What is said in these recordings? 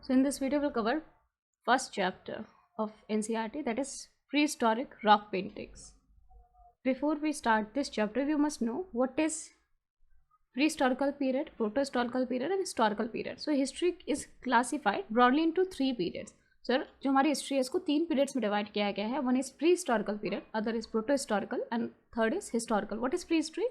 So in this video we'll cover first chapter of NCERT, that is prehistoric rock paintings. Before we start this chapter, you must know what is prehistorical period, protohistorical period and historical period. So history is classified broadly into three periods. Sir जो हमारी history है इसको तीन periods में divide किया गया है. One is pre historical period, other is proto historical and third is historical. What is pre history?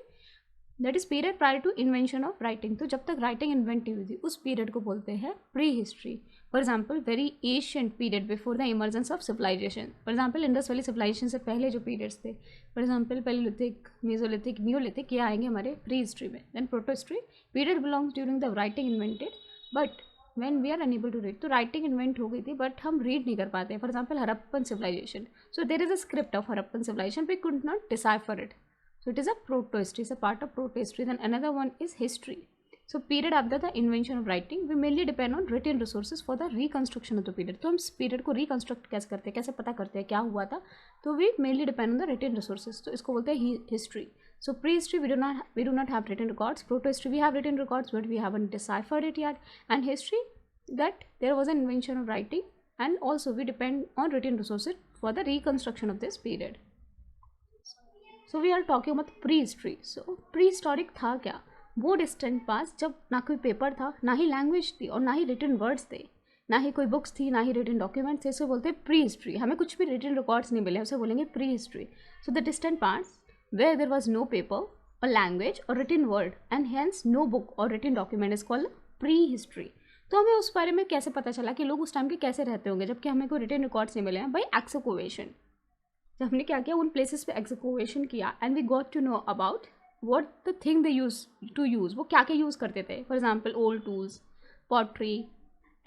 That is period prior to invention of writing. तो जब तक राइटिंग इन्वेंट हुई थी उस पीरियड को बोलते हैं pre history. For example very ancient period before the emergence of civilisation. For example Indus Valley civilisation से पहले जो पीरियड्स थे, for example palaeolithic, mesolithic, neolithic, ये आएंगे हमारे प्री हिस्ट्री में. Then proto history period belongs during the writing invented but when we are unable to read. तो writing invent हो गई थी बट हम रीड नहीं कर पाते. For example Harappan civilisation, so there is a script of Harappan civilisation, we could not decipher it, so it is a proto history, it's a part of proto history. Then another one is history. So period after the invention of writing, we mainly depend on written resources for the reconstruction of the period. तो हम इस period को reconstruct कैसे करते हैं, कैसे पता करते हैं क्या हुआ था? तो we mainly depend on the written resources. तो इसको बोलते हैं history. So pre-history we do not have written records. Proto history we have written records but we haven't deciphered it yet. And history, that there was an invention of writing and also we depend on written resources for the reconstruction of this period. So we are talking about pre-history. So prehistoric था क्या? वो distant पास जब ना कोई paper था, ना ही language थी और ना ही रिटन वर्ड्स थे, ना ही कोई बुक्स थी, ना ही रिटन डॉक्यूमेंट्स थे. इसे बोलते हैं प्री हिस्ट्री. हमें कुछ भी रिटन रिकॉर्ड्स नहीं मिले, उसे बोलेंगे pre history. So the distant parts where there was no paper or language or written word and hence no book or written document is called pre history. तो हमें उस बारे में कैसे पता चला कि लोग उस टाइम के कैसे रहते होंगे जबकि हमें कोई रिटन रिकॉर्ड्स नहीं मिले हैं? By excavation. जब हमने क्या किया, उन प्लेसेस पे एक्सकवेशन किया and we got to know about what the thing they use to use. वो क्या क्या यूज़ करते थे? For example old tools, pottery,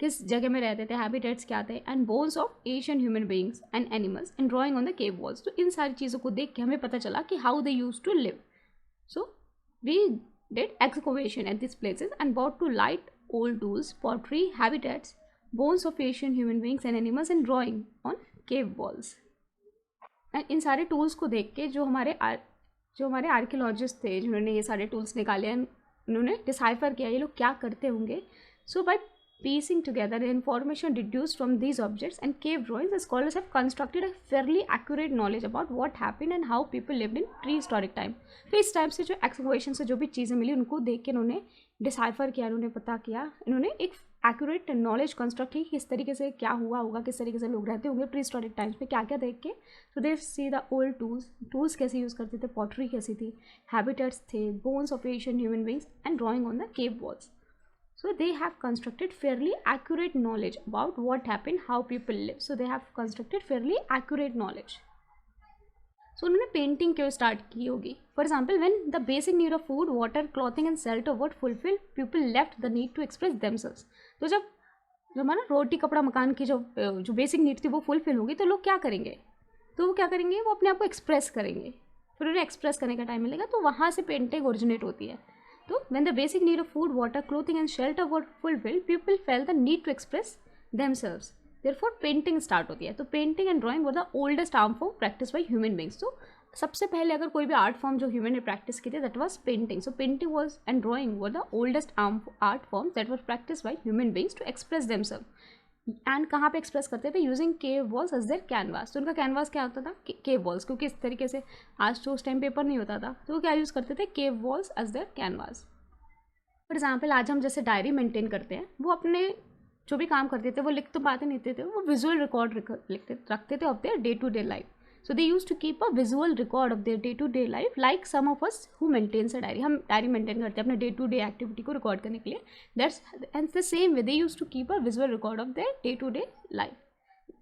किस जगह में रहते थे, हैबिटेट्स क्या थे, and bones of Asian human beings and animals and drawing on the cave walls. तो इन सारी चीज़ों को देख के हमें पता चला कि how they use to live. So we did excavation at this places and brought to light old tools, pottery, habitats, bones of Asian human beings and animals and drawing on cave walls. And in सारे tools को देख के जो हमारे archaeologist थे जिन्होंने ये सारे टूल्स निकाले हैं, उन्होंने डिसाइफर किया ये लोग क्या करते होंगे. सो bye piecing together the information deduced from these objects and cave drawings, the scholars have constructed a fairly accurate knowledge about what happened and how people lived in prehistoric time. तो इस type से जो excavation से जो भी चीज़ें मिली उनको देख के इन्होंने डिसाइफर किया, इन्होंने पता किया, इन्होंने एक एक्यूरेट नॉलेज कंस्ट्रक्ट की किस तरीके से क्या हुआ होगा, किस तरीके से लोग रहते होंगे प्री हिस्टोरिक टाइम्स में, क्या क्या देख के. तो दे सी द ओल्ड टूल्स कैसे यूज़ करते थे, पॉटरी कैसी थी, हैबिटेट्स थे, bones of Asian human beings and drawing on the cave walls. So they have constructed fairly accurate knowledge about what happened, how people live. So they have constructed fairly accurate knowledge. So उन्होंने painting क्यों start की होगी? For example when the basic need of food, water, clothing and shelter were fulfil, people लेफ्ट the need to express themselves. तो जब हमारा रोटी, कपड़ा, मकान की जो बेसिक नीड थी वो फुलफिल होगी तो लोग क्या करेंगे? वो अपने आप को एक्सप्रेस करेंगे. फिर उन्हें एक्सप्रेस करने का टाइम मिलेगा तो वहाँ से पेंटिंग ओरिजिनेट होती है. तो when the basic need of food, water, clothing and shelter were fulfilled, people felt the need to express themselves. Therefore painting start होती है. तो painting and drawing were the oldest art form practice by human beings. तो सबसे पहले अगर कोई भी art form जो ह्यूमन ने प्रैक्टिस की थी that was painting. So painting was and drawing were the oldest art form that were practice by human beings to express themself. And कहाँ पे एक्सप्रेस करते थे? Using cave walls as their canvas. तो उनका canvas क्या होता था? केव walls. क्योंकि इस तरीके से आज तो उस टाइम पेपर नहीं होता था तो वो क्या यूज़ करते थे? Cave walls as their canvas. For example आज हम जैसे डायरी मेंटेन करते हैं, वो अपने जो भी काम करते थे वो लिख तो पाते नहीं थे, वो विजुअल रिकॉर्ड रखते थे of their day to day life. So they use to keep a visual record of their day to day life like some of us who maintains a diary. हम डायरी मेंटेन करते हैं अपने day to day activity को record करने के लिए. That's and the same way they use to keep a visual record of their day to day life.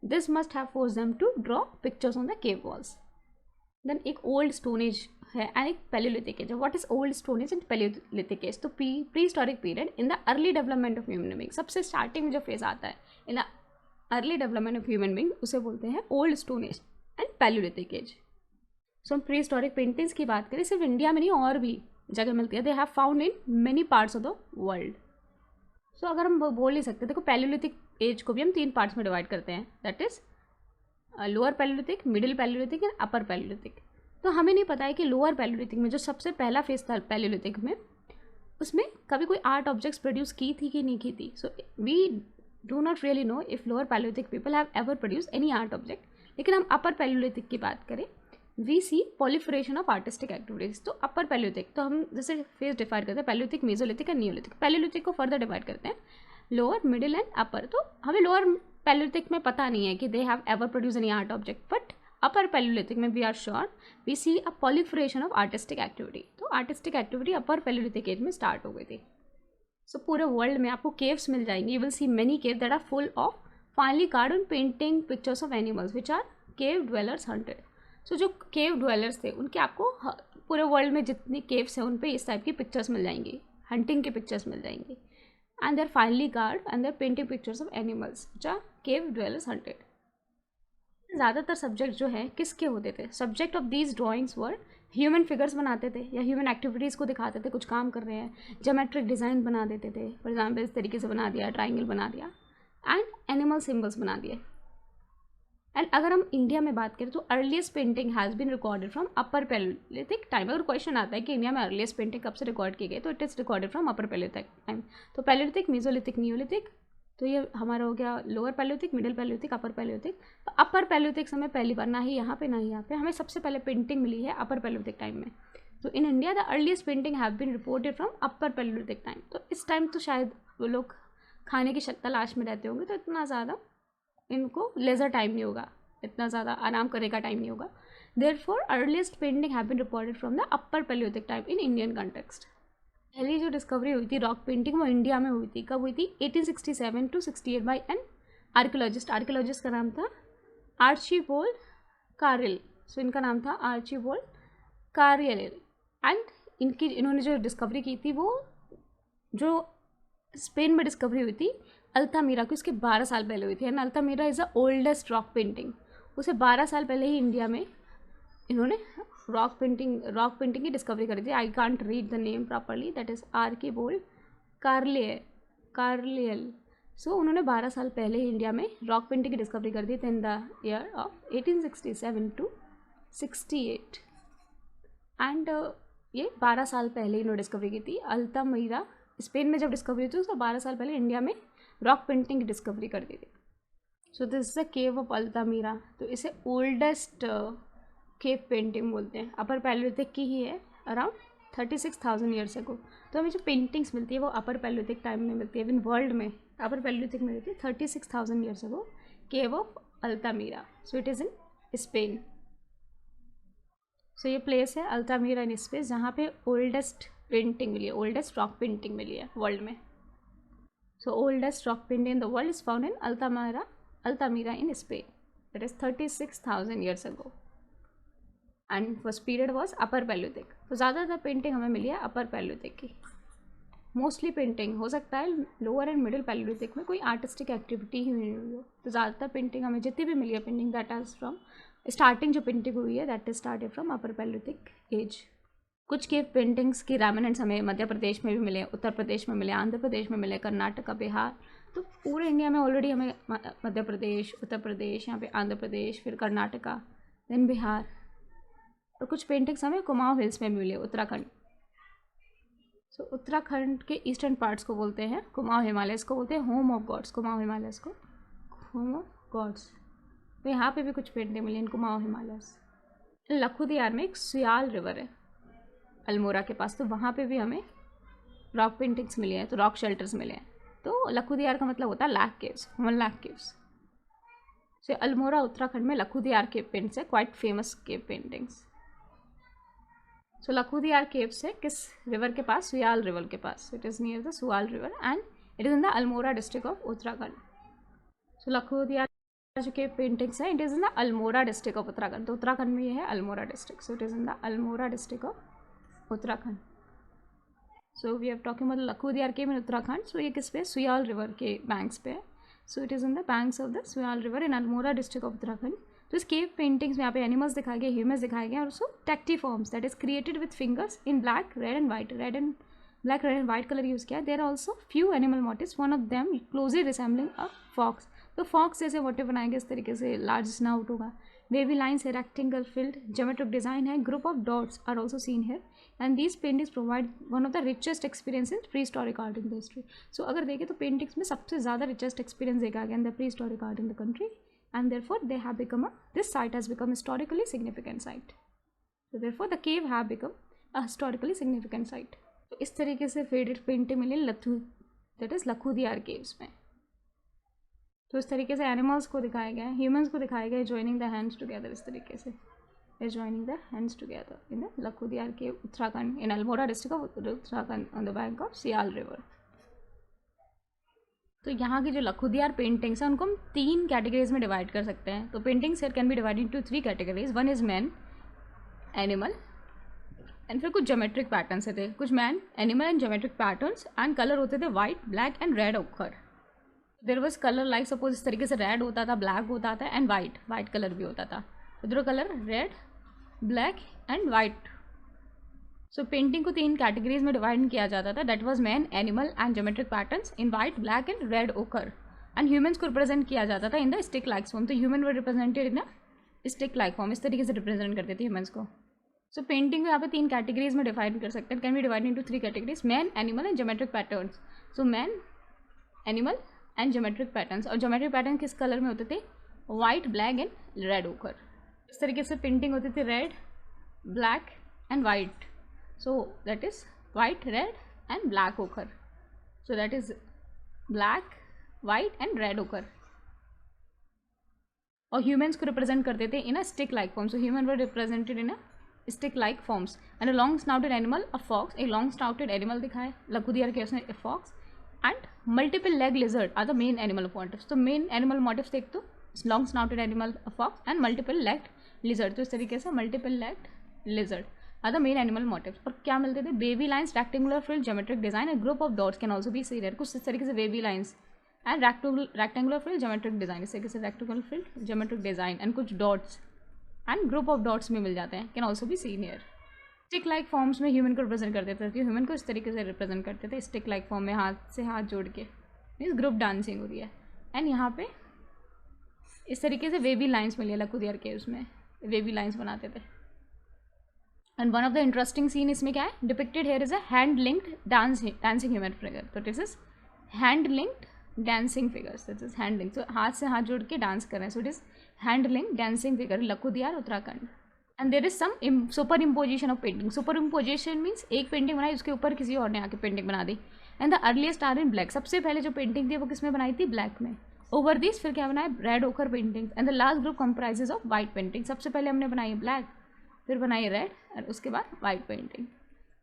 This must have force them to draw pictures on the cave walls. Then एक old stone age है and एक palaeolithic age. What is old stone age and palaeolithic age? तो pre historic period in the early development of human being. सबसे starting में जो phase आता है in the early development of human being उसे बोलते हैं old stone age and palaeolithic age. So हम प्री हिस्टोरिक पेंटिंग्स की बात करें, सिर्फ इंडिया में नहीं और भी जगह मिलती है. They have found in many parts of the world. So अगर हम बोल नहीं सकते, देखो पैलियोलिथिक एज को भी हम तीन पार्ट्स में डिवाइड करते हैं, that is lower Palaeolithic, middle Palaeolithic and upper palaeolithic. तो हमें नहीं पता है कि लोअर पैलियोलिथिक में जो सबसे पहला फेज था पैलियोलिथिक में, उसमें कभी कोई आर्ट ऑब्जेक्ट्स प्रोड्यूस की थी कि नहीं की थी. So we do not really know if lower palaeolithic people have ever produce any art object. लेकिन हम अपर पैलियोलिथिक की बात करें, we see proliferation of artistic activities. तो अपर पैलियोलिथिक, तो हम जैसे फेज डिफाइन करते हैं Palaeolithic, mesolithic and Neolithic. Palaeolithic को फर्दर डिवाइड करते हैं लोअर, मिडिल एंड अपर. तो हमें लोअर पैलियोलिथिक में पता नहीं है कि they have ever produce any art object, but upper palaeolithic में we are sure we see a proliferation of artistic activity. तो artistic activity upper palaeolithic age में स्टार्ट हो गई थी. सो पूरे वर्ल्ड में आपको केव्स मिल जाएंगे. You will see many cave that are full of finely carved and painting pictures of animals which are cave dwellers hunted. So जो केव ड्वेलर्स थे उनके आपको पूरे वर्ल्ड में जितनी केव्स हैं उन पे इस टाइप की पिक्चर्स मिल जाएंगी, हंटिंग की पिक्चर्स मिल जाएंगी. And there finally carved and there painting pictures of animals which are cave dwellers hunted. ज़्यादातर सब्जेक्ट जो है किसके होते थे? Subject of these drawings were human figures बनाते थे या ह्यूमन एक्टिविटीज़ को दिखाते थे, कुछ काम कर रहे हैं. ज्योमेट्रिक डिज़ाइन बना देते थे, फॉर एग्जाम्पल इस तरीके से बना दिया, ट्राइंगल बना दिया. एंड एनिमल सिम्बल्स बना दिए. एंड अगर हम इंडिया में बात करें तो earliest painting has been recorded from upper palaeolithic time. अगर क्वेश्चन आता है कि इंडिया में अर्लीस्ट पेंटिंग कब से रिकॉर्ड की गई, तो it is recorded from upper palaeolithic time. तो पैलियोलिथिक, मेसोलिथिक, नियोलिथिक, तो ये हमारा हो गया लोअर पैलियोलिथिक, मिडिल पैलियोलिथिक, अपर पैलियोलिथिक. तो अपर पैलियोलिथिक समय पहली बार ना ही यहाँ पे ना ही यहाँ पे हमें सबसे पहले पेंटिंग मिली है अपर पैलियोलिथिक टाइम में. तो in India the earliest painting have been reported from upper palaeolithic time. तो इस टाइम तो शायद वो लोग खाने की तलाश में रहते होंगे, तो इतना ज़्यादा इनको लेजर टाइम नहीं होगा, इतना ज़्यादा आराम करने का टाइम नहीं होगा. Therefore earliest painting have been reported from the upper palaeolithic time in Indian context. पहली जो डिस्कवरी हुई थी रॉक पेंटिंग वो इंडिया में हुई थी. कब हुई थी? 1867 to 68 by an archaeologist. Archaeologist का नाम था आर्चीबोल्ड कारियल. सो इनका नाम था आर्चीबोल्ड कारियल. एंड इन्होंने जो डिस्कवरी की थी वो जो स्पेन में डिस्कवरी हुई थी अल्तामीरा की, उसके 12 साल पहले हुई थी. And Altamira is the oldest rock painting. उसे 12 साल पहले ही इंडिया में इन्होंने रॉक पेंटिंग की डिस्कवरी करी थी. I can't read the name properly, that is Archibald Carlleyle. So उन्होंने 12 साल पहले ही इंडिया में रॉक पेंटिंग की डिस्कवरी कर दी थी in the year of 1867 to 68. And ये 12 साल पहले इन्होंने डिस्कवरी की थी. अल्तामीरा स्पेन में जब डिस्कवरी हुई थी उसको 12 साल पहले इंडिया में रॉक पेंटिंग की डिस्कवरी कर दी थी. So this is the cave of Altamira. तो इसे ओल्डेस्ट केव पेंटिंग बोलते हैं. अपर पैलियोलिथिक की ही है, अराउंड 36,000 ईयर्स अगो. तो हमें जो पेंटिंग्स मिलती है वो अपर पैलियोलिथिक टाइम में मिलती है. इन वर्ल्ड में अपर पैलियोलिथिक में मिलती है 36,000 years ago, cave of Altamira. So it is in Spain. So ये प्लेस है अल्तामीरा इन स्पेन जहाँ पे ओल्डेस्ट पेंटिंग मिली है, ओल्डेस्ट रॉक पेंटिंग मिली है वर्ल्ड में. So oldest rock painting in the world is found in Altamira in Spain. That is 36,000 years ago. And first period was upper palaeolithic. तो ज़्यादातर painting हमें मिली है अपर पैलियोलिथिक की. Mostly painting हो सकता है लोअर एंड मिडिल पैलियोलिथिक में कोई आर्टिस्टिक एक्टिविटी ही हुई हो. तो ज़्यादातर पेंटिंग हमें जितनी भी मिली है painting that is from starting जो पेंटिंग हुई है that is started from upper palaeolithic age. कुछ केव पेंटिंग्स की रेमिनेंट्स हमें मध्य प्रदेश में भी मिले, उत्तर प्रदेश में मिले, आंध्र प्रदेश में मिले, कर्नाटका, बिहार. तो पूरे इंडिया में ऑलरेडी हमें मध्य प्रदेश, उत्तर प्रदेश, यहाँ पे आंध्र प्रदेश, फिर कर्नाटका, देन बिहार. और कुछ पेंटिंग्स हमें कुमाऊं हिल्स में मिले, उत्तराखंड. सो उत्तराखंड के ईस्टर्न पार्ट्स को बोलते हैं कुमाऊं हिमालयस को बोलते हैं home of gods. Kumaon Himalayas को होम ऑफ गॉड्स. तो यहाँ पे भी कुछ पेंटिंग मिली इन कुमाऊं हिमालयस. लखुदियार में एक सुयाल रिवर है अल्मोड़ा के पास, तो वहाँ पे भी हमें रॉक पेंटिंग्स मिली हैं, तो रॉक शेल्टर्स मिले हैं. तो लखुदियार का मतलब होता है lakh caves, 1 lakh caves. So Almora Uttarakhand में लखुदियार केव पेंट्स है, quite famous cave paintings. So Lakhudiyar caves है किस रिवर के पास? सुयाल रिवर के पास. It is near the Suyal river and it is in the Almora district of Uttarakhand. So Lakhudiyar जो केव पेंटिंग्स है it is in the Almora district of Uttarakhand. तो उत्तराखंड में ये है Almora district. So it is in the Almora district of Uttarakhand. So we are talking about Lakhudiyar cave in Uttarakhand. So ये किस पे? Suyal river के बैंक्स पे है. So it is in the banks of the Suyal river in Almora district of Uttarakhand. तो इस केव पेंटिंग्स में यहाँ पे एनिमल्स दिखाए गए, ह्यूमन्स दिखाए गए, और उसको tectiforms that is created with fingers in black, red and white. Red and black red and white colour use किया है. There are also few animal motifs, one of them closely resembling a fox. तो fox जैसे motif बनाएंगे इस तरीके से, large snout होगा. Wavy lines है, रेक्टेंगल फिल्ड ज्योमेट्रिक डिजाइन है, group of dots are also seen है. And these paintings provide one of the richest experience in pre historic art in the history. So अगर देखें तो paintings में सबसे ज़्यादा रिचेस्ट एक्सपीरियंस देखा गया in the pre historic art in the country, and therefore they have become this site has become historically significant site. So therefore the cave have become a historically significant site. तो इस तरीके से faded painting मिली लथू, that is Lakhudiyar caves में. तो इस तरीके से एनिमल्स को दिखाया गया है, ह्यूमंस को दिखाया गया है जॉइनिंग द हैंड्स टुगेदर. इस तरीके से joining the hands together in the Lakhudiyar cave, Uttarakhand, in Almora district of Uttarakhand on the bank of Siyal river. तो यहाँ की जो लखुदियार पेंटिंग्स हैं उनको हम 3 कैटेगरीज में डिवाइड कर सकते हैं. तो paintings here can be divided into 3 categories. One is man, animal and फिर कुछ ज्योमेट्रिक पैटर्न्स थे, कुछ man, animal and geometric patterns. And colour होते थे white, black and red ochre. There was colour like suppose इस तरीके से red होता था, ब्लैक होता था एंड वाइट कलर भी होता था. इधर colour red, black and white. So painting को 3 कैटेगरीज में डिवाइड किया जाता था. That was man, animal and geometric patterns in white, black and red ochre. And humans को रिप्रेजेंट किया जाता था in the stick like form. तो human were represented in the stick like form. इस तरीके से रिप्रेजेंट करते थे ह्यूमंस को. सो पेंटिंग को यहाँ पे 3 कैटेगरीज में डिवाइड कर सकते हैं. Can be divide into 3 categories, man, animal and geometric patterns. So man, animal and geometric patterns. और ज्योमेट्रिक पैटर्न किस कलर में होते थे? वाइट, ब्लैक एंड रेड ओकर. इस तरीके से पेंटिंग होती थी red, black and white. So that is white, red and black ochre. So that is black, white and red ochre. और humans को represent करते थे in a stick-like form. So human were represented in a stick-like forms. And a long-snouted animal, a fox. एक long-snouted animal दिखाया Lakhudiyar caves में, a fox. And multiple leg lizard are the main animal motifs. तो main animal motifs देख तो long-snouted animal, a fox and multiple legged lizard. तो इस तरीके से multiple legged lizard are the main animal motifs. और क्या मिलते थे? Wavy lines, rectangular filled geometric design and group of dots can also be see there. कुछ इस तरीके से wavy lines and rectangular filled geometric design, इस तरीके से rectangular filled geometric design and कुछ dots and group of dots में मिल जाते हैं, can also be seen here. Stick like forms में ह्यूमन को रिप्रेजेंट करते थे. ह्यूमन को इस तरीके से रिप्रेजेंट करते थे स्टिक लाइक फॉर्म में, हाथ से हाथ जोड़ के, मीन्स ग्रुप डांसिंग हो रही है. एंड यहाँ पे इस तरीके से वेवी लाइन्स मिली है लखुदियार केव्स में, वेवी लाइन्स बनाते थे. And one of the interesting scene इसमें क्या है? Depicted here is a hand linked dancing human figure. तो this is hand linked dancing figures. This is hand link, तो हाथ से हाथ जोड़ के डांस कर रहे हैं. So it is hand linked dancing figure, Lakhudiyar, Uttarakhand. And there is some super imposition of painting. Super imposition means एक पेंटिंग बनाई, उसके ऊपर किसी और ने आके पेंटिंग बना दी. And the earliest are in black. सबसे पहले जो पेंटिंग थी वो किस में बनाई थी? ब्लैक में. ओवर दिस फिर क्या बनाया? रेड ओकर paintings. And the last group comprises of white painting. सबसे पहले हमने बनाई ब्लैक, फिर बनाई रेड और उसके बाद वाइट पेंटिंग.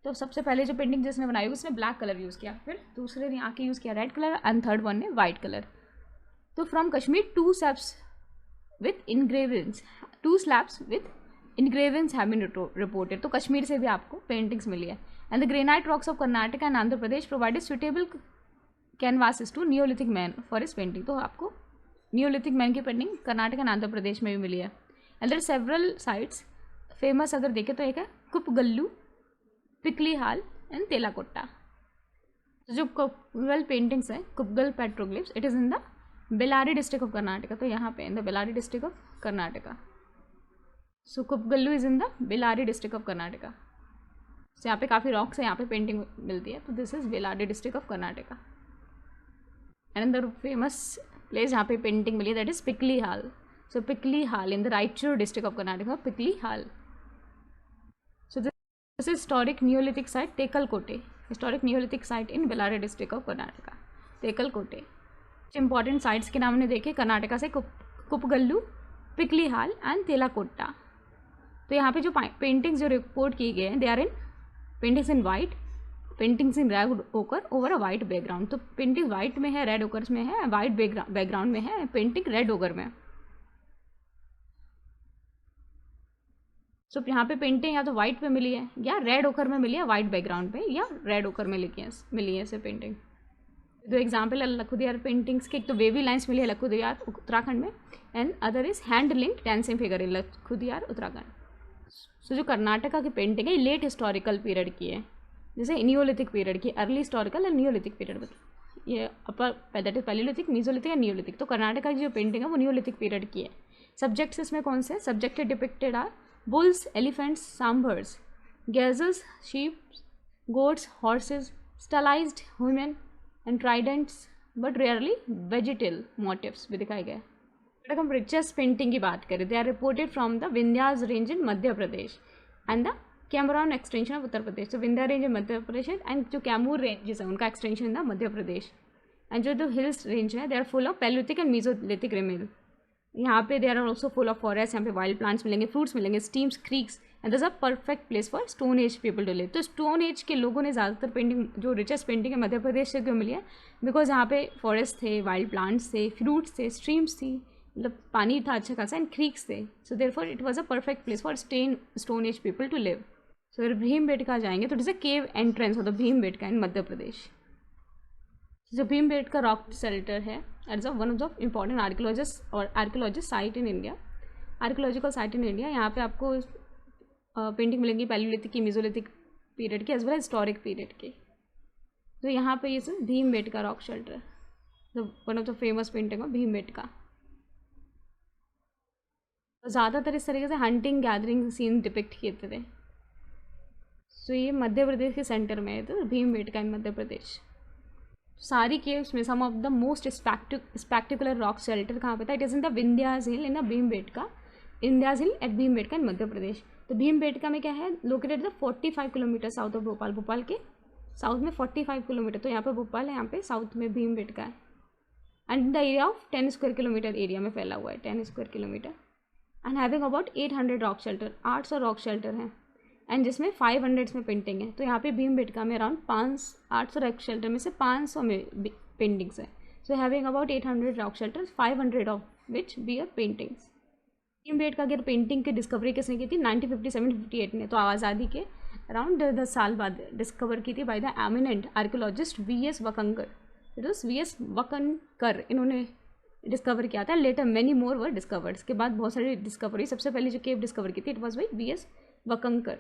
तो सबसे पहले जो पेंटिंग जिसने बनाई उसने ब्लैक कलर यूज़ किया, फिर दूसरे ने आके यूज़ किया red colour and third one ने वाइट कलर. तो from Kashmir 2 slabs with engravings have been reported. तो कश्मीर से भी आपको पेंटिंग्स मिली है. And the granite rocks of Karnataka and Andhra Pradesh provided suitable canvases to neolithic man for इस पेंटिंग. तो आपको नियोलिथिक मैन की पेंटिंग कर्नाटक एंड आंध्र प्रदेश में भी मिली है. And there several sites famous अगर देखें तो एक है कुपगल्लू, पिकली हाल एंड तेलाकोट्टा. जो कुपगल पेंटिंग्स हैं, Kupgal petroglyphs, it is in the Bellary district of Karnataka. तो यहाँ पे in the Bellary district of Karnataka. So Kupgallu is in the Bellary district of Karnataka. So यहाँ पे काफ़ी रॉक्स है, यहाँ पे पेंटिंग मिलती है. तो this is Bellary district of Karnataka. And the famous place जहाँ पे पेंटिंग मिली है दैट इज पिकली हाल. So Pikli Hall in the Raichur district of Karnataka, Pikli Hall. So this is historic Neolithic site Tekalkote, historic Neolithic site in Bellary district of Karnataka, Tekalkote. Important sites के नाम ने देखे कर्नाटका से कुपगल्लू, पिकली हाल and तेलाकोट्टा. तो यहाँ पे जो पेंटिंग्स जो रिपोर्ट की गए हैं, they are in paintings in white, paintings in red ochre over a white background. तो पेंटिंग वाइट में है, रेड ओकर में है, वाइट बैकग्राउंड में है, पेंटिंग रेड ओकर में. सो यहाँ पे पेंटिंग या तो वाइट पे मिली है या रेड ओकर में मिली है, वाइट बैकग्राउंड पे या रेड ओकर में मिली है ऐसे पेंटिंग. दो एग्जाम्पल है लखुदियार पेंटिंग्स के. एक तो वेवी लाइन्स मिली है लखुदियार उत्तराखंड में and other is hand linked dancing figure in Lakhudiyar Uttarakhand. So जो कर्नाटका की पेंटिंग है ये लेट हिस्टोरिकल पीरियड की है. जैसे नियोलिथिक पीरियड की, early historical and neolithic period, ये upper that is palaeolithic, mesolithic and neolithic. तो कर्नाटका की जो पेंटिंग है वो नियोलिथिक पीरियड की है। सब्जेक्ट्स इसमें कौन से हैं? Subject depicted are bulls, elephants, sambars, gazelles, sheep, goats, horses, stylised women and tridents, but rarely vegetal motifs भी दिखाए गए। अगर हम रिचेस्ट पेंटिंग की बात करें, they are reported from the Vindhyas range in Madhya Pradesh and the Kaimur extension of Uttar Pradesh. तो Vindhya range in Madhya Pradesh and जो कैमूर रेंजेस है उनका एक्सटेंशन था मध्य प्रदेश। एंड जो हिल्स रेंज है they are full of palaeolithic and mesolithic remains. यहाँ पे they are also full of forest, यहाँ पे वाइल्ड प्लांट्स मिलेंगे, फ्रूट्स मिलेंगे, streams, creeks, and this a perfect place for stone age people to live. तो stone age के लोगों ने ज़्यादातर पेंटिंग, जो रिचेस्ट पेंटिंग है मध्य प्रदेश से क्यों मिली है? बिकॉज यहाँ पे फॉरेस्ट थे, वाइल्ड प्लांट्स थे, फ्रूट्स थे, स्ट्रीम्स थी, मतलब पानी था अच्छा खासा, एंड क्रीक्स थे। So therefore it was a perfect place for stone age people to live. So अगर भीमबेटका जाएंगे तो it is a cave entrance of the Bhimbetka in Madhya Pradesh. जो भीमबेटका रॉक शेल्टर है, it's one of the important archaeologist और archaeologist site in India, archaeological site in India. यहाँ पे आपको painting मिलेंगी पैलियोलिथिक की, मीजोलिथिक पीरियड की, एज वेल हिस्टोरिक पीरियड की। तो यहाँ पे ये Bhimbetka rock shelter, one of the famous painting of Bhimbetka. ज़्यादातर इस तरीके से हंटिंग गैदरिंग सीन डिपिक्ट किए थे। सो ये मध्य प्रदेश के सेंटर में है, तो भीमबेटका इन मध्य प्रदेश। सारी केव्स में some of the most spectacular rock shelter कहाँ पे था? It is in the Vindhyas hill in the Bhimbetka, Vindhyas hill at Bhimbetka in Madhya Pradesh. तो भीमबेटका में क्या है? Located the 45 kilometre south of Bhopal, Bhopal के साउथ में 45 किलोमीटर। तो यहाँ पे भोपाल है, यहाँ पे साउथ में भीमबेटका है। And the area of 10 square kilometre area में फैला हुआ है, 10 square kilometre. And having about 800 rock shelter, 800 rock shelter हैं, एंड जिसमें 500 में पेंटिंग है। तो यहाँ पे भीमबेटका में अराउंड 800 रॉक शेल्टर में से 500 में पेंटिंग्स है। So having about 800 rock shelters, 500 of which bear paintings. Bhimbetka की पेंटिंग की डिस्कवरी किसने की थी? 1957-58 में। तो आज़ादी के अराउंड 10 साल बाद डिस्कवर की थी by the eminent archaeologist V S. Wakankar. It was V S. Wakankar, इन्होंने डिस्कवर किया था। Later many more were discovered, इसके बाद बहुत सारी डिस्कवरी। सबसे पहले जो केव डिस्कवर की थी it was by V S. Wakankar.